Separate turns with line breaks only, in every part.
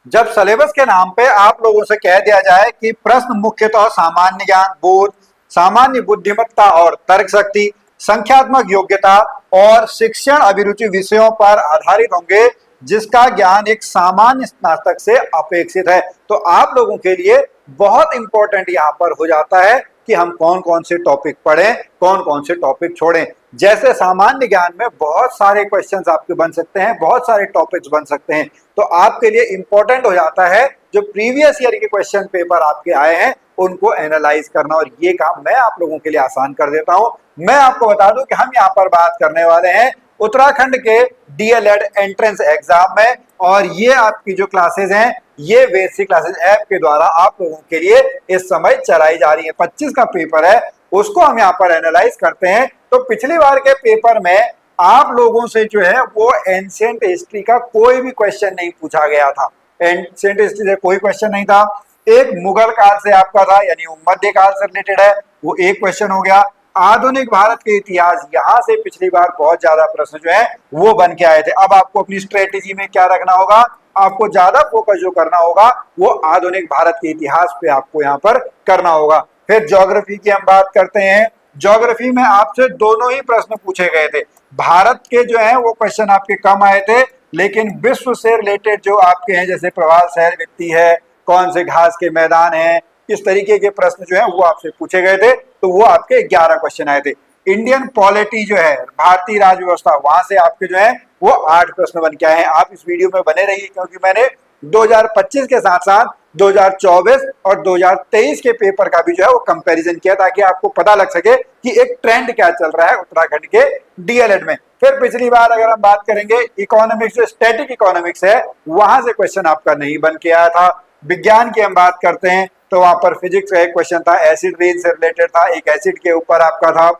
जब सिलेबस के नाम पे आप लोगों से कह दिया जाए कि प्रश्न मुख्यतः सामान्य ज्ञान, बोध, सामान्य बुद्धिमत्ता और तर्क शक्ति, संख्यात्मक योग्यता और शिक्षण अभिरुचि विषयों पर आधारित होंगे, जिसका ज्ञान एक सामान्य स्नातक से अपेक्षित है, तो आप लोगों के लिए बहुत इंपॉर्टेंट यहाँ पर हो जाता है कि हम कौन कौन से टॉपिक पढ़ें, कौन कौन से टॉपिक छोड़ें। जैसे सामान्य ज्ञान में बहुत सारे क्वेश्चंस आपके बन सकते हैं, बहुत सारे टॉपिक्स बन सकते हैं, तो आपके लिए इंपॉर्टेंट हो जाता है जो प्रीवियस ईयर के क्वेश्चन पेपर आपके आए हैं उनको एनालाइज करना, और ये काम मैं आप लोगों के लिए आसान कर देता हूं। मैं आपको बता दूं कि हम यहाँ पर बात करने वाले हैं उत्तराखंड के डीएलएड एंट्रेंस एग्जाम में, और ये आपकी जो क्लासेस हैं ये बेसिक क्लासेस ऐप के द्वारा आप लोगों के लिए इस समय चलाई जा रही है। 25 का पेपर है, उसको हम यहाँ पर एनालाइज करते हैं। तो पिछली बार के पेपर में आप लोगों से जो है वो एंशिएंट हिस्ट्री का कोई भी क्वेश्चन नहीं पूछा गया था। एंशिएंट हिस्ट्री से कोई क्वेश्चन नहीं था। एक मुगल काल से आपका था, यानी वो मध्य काल से रिलेटेड है, वो एक क्वेश्चन हो गया। आधुनिक भारत के इतिहास, यहां से पिछली बार बहुत ज्यादा प्रश्न जो है वो बन के आए थे। अब आपको अपनी स्ट्रेटेजी में क्या रखना होगा, आपको ज्यादा फोकस जो करना होगा वो आधुनिक भारत के इतिहास पे आपको यहाँ पर करना होगा। फिर ज्योग्राफी की हम बात करते हैं। ज्योग्राफी में आपसे दोनों ही प्रश्न पूछे गए थे। भारत के जो है वो क्वेश्चन आपके कम आए थे, लेकिन विश्व से रिलेटेड जो आपके हैं, जैसे प्रभावशाली व्यक्ति है, कौन से घास के मैदान हैं, इस तरीके के प्रश्न जो है वो आपसे पूछे गए थे, तो वो आपके 11 क्वेश्चन आए थे। इंडियन पॉलिटी जो है, भारतीय राज व्यवस्था, वहां से आपके जो है वो 8 प्रश्न बन के आए हैं। आप इस वीडियो में बने रहिए, क्योंकि मैंने 2025 के साथ साथ 2024 और 2023 के पेपर का भी जो है वो कंपैरिजन किया, ताकि आपको पता लग सके कि एक ट्रेंड क्या चल रहा है उत्तराखंड के डीएलएड में। फिर पिछली बार अगर हम बात करेंगे इकोनॉमिक्स, जो स्टैटिक इकोनॉमिक्स है, वहां से क्वेश्चन आपका नहीं बन के आया था। विज्ञान की हम बात करते हैं तो वहां पर फिजिक्स का एक क्वेश्चन था, एसिड रेन से रिलेटेड था, एक एसिड के ऊपर आपका था,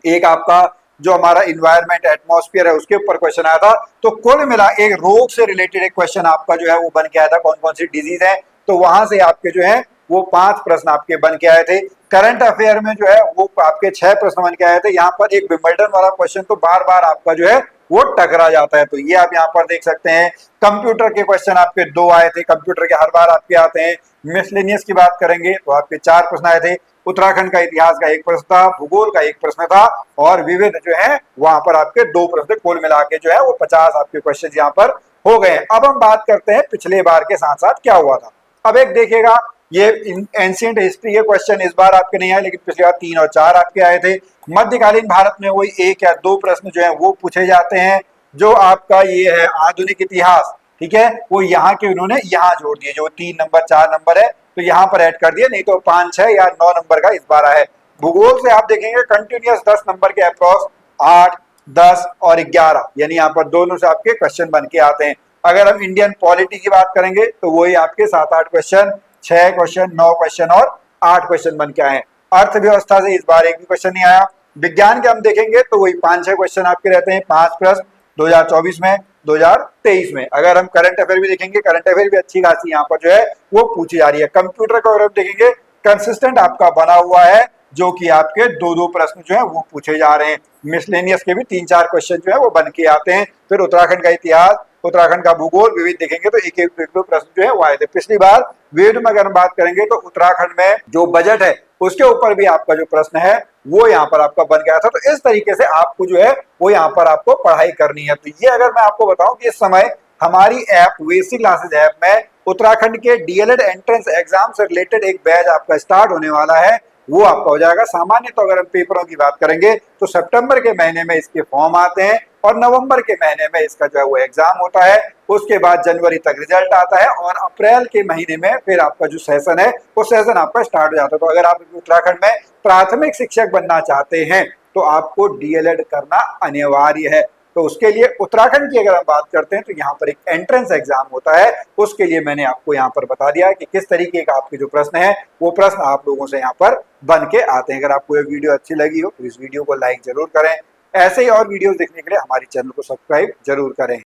एक आपका जो हमारा इन्वायरमेंट एटमॉस्फेयर है उसके ऊपर क्वेश्चन आया था। तो कुल मिला एक रोग से रिलेटेड एक क्वेश्चन आपका जो है वो बन के आया था, कौन कौन सी डिजीज है, तो वहां से आपके जो है वो 5 प्रश्न आपके बन के आए थे। करंट अफेयर में जो है वो आपके 6 प्रश्न बन के आए थे। यहाँ पर एक विंबलडन वाला क्वेश्चन तो बार बार आपका जो है वो टकरा जाता है, तो ये आप यहाँ पर देख सकते हैं। कंप्यूटर के क्वेश्चन आपके 2 आए थे, कंप्यूटर के हर बार आपके आते हैं। मिसलेनियस की बात करेंगे तो आपके 4 प्रश्न आए थे। उत्तराखंड का इतिहास का एक प्रश्न था, भूगोल का एक प्रश्न था, और विविध जो है वहां पर आपके 2 प्रश्न, कुल मिला के जो है वो 50 आपके क्वेश्चन यहाँ पर हो गए। अब हम बात करते हैं पिछले बार के साथ साथ क्या हुआ था। अब एक देखिएगा, ये एंशिएंट हिस्ट्री के क्वेश्चन इस बार आपके नहीं आए, लेकिन पिछली बार 3 और 4 आपके आए थे। मध्यकालीन भारत में वही 1 या 2 प्रश्न जो है वो पूछे जाते हैं। जो आपका ये है आधुनिक इतिहास, ठीक है, वो यहाँ के उन्होंने यहाँ जोड़ दिए, जो 3 नंबर 4 नंबर है तो यहाँ पर ऐड कर दिया, नहीं तो 5 6 या 9 नंबर का इस बार आया है। भूगोल से आप देखेंगे कंटिन्यूअस 10 नंबर के अप्रॉक्स 8 10 और 11, यानी यहाँ पर दोनों से आपके क्वेश्चन बन के आते हैं। अगर हम इंडियन पॉलिटी की बात करेंगे तो वही आपके 7-8 क्वेश्चन, 6 क्वेश्चन, 9 क्वेश्चन और 8 क्वेश्चन बन के आए हैं। अर्थव्यवस्था से इस बार एक भी क्वेश्चन नहीं आया। विज्ञान के हम देखेंगे तो वही 5-6 क्वेश्चन आपके रहते हैं, 5 प्रश्न 2024 में, 2023 में। अगर हम करंट अफेयर भी देखेंगे, करंट अफेयर भी अच्छी खासी यहाँ पर जो है वो पूछी जा रही है। कंप्यूटर का अगर देखेंगे कंसिस्टेंट आपका बना हुआ है, जो कि आपके 2-2 प्रश्न जो है वो पूछे जा रहे हैं। मिसलेनियस के भी 3-4 क्वेश्चन जो है वो बन के आते हैं। फिर उत्तराखंड का इतिहास, उत्तराखंड का भूगोल, विविध देखेंगे तो एक एक दो प्रश्न जो है वो आए थे। पिछली बार विविध में अगर हम बात करेंगे तो उत्तराखंड में जो बजट है उसके ऊपर भी आपका जो प्रश्न है वो यहाँ पर आपका बन गया था। तो इस तरीके से आपको जो है वो यहाँ पर आपको पढ़ाई करनी है। तो ये अगर मैं आपको बताऊं कि इस समय हमारी ऐप बेसिक क्लासेस ऐप में उत्तराखंड के डीएलएड एंट्रेंस एग्जाम से रिलेटेड एक बैच आपका स्टार्ट होने वाला है, वो आपका हो जाएगा। सामान्य तो अगर हम पेपरों की बात करेंगे तो सितंबर के महीने में इसके फॉर्म आते हैं और नवंबर के महीने में इसका जो है वो एग्जाम होता है। उसके बाद जनवरी तक रिजल्ट आता है और अप्रैल के महीने में फिर आपका जो सेशन है वो सेशन आपका स्टार्ट हो जाता है। तो अगर आप उत्तराखंड में प्राथमिक शिक्षक बनना चाहते हैं तो आपको डीएलएड करना अनिवार्य है। तो उसके लिए उत्तराखंड की अगर हम बात करते हैं तो यहाँ पर एक एंट्रेंस एग्जाम होता है। उसके लिए मैंने आपको यहाँ पर बता दिया कि किस तरीके का आपके जो प्रश्न है वो प्रश्न आप लोगों से यहाँ पर बन के आते हैं। अगर आपको ये वीडियो अच्छी लगी हो तो इस वीडियो को लाइक जरूर करें। ऐसे ही और वीडियोस देखने के लिए हमारे चैनल को सब्सक्राइब जरूर करें।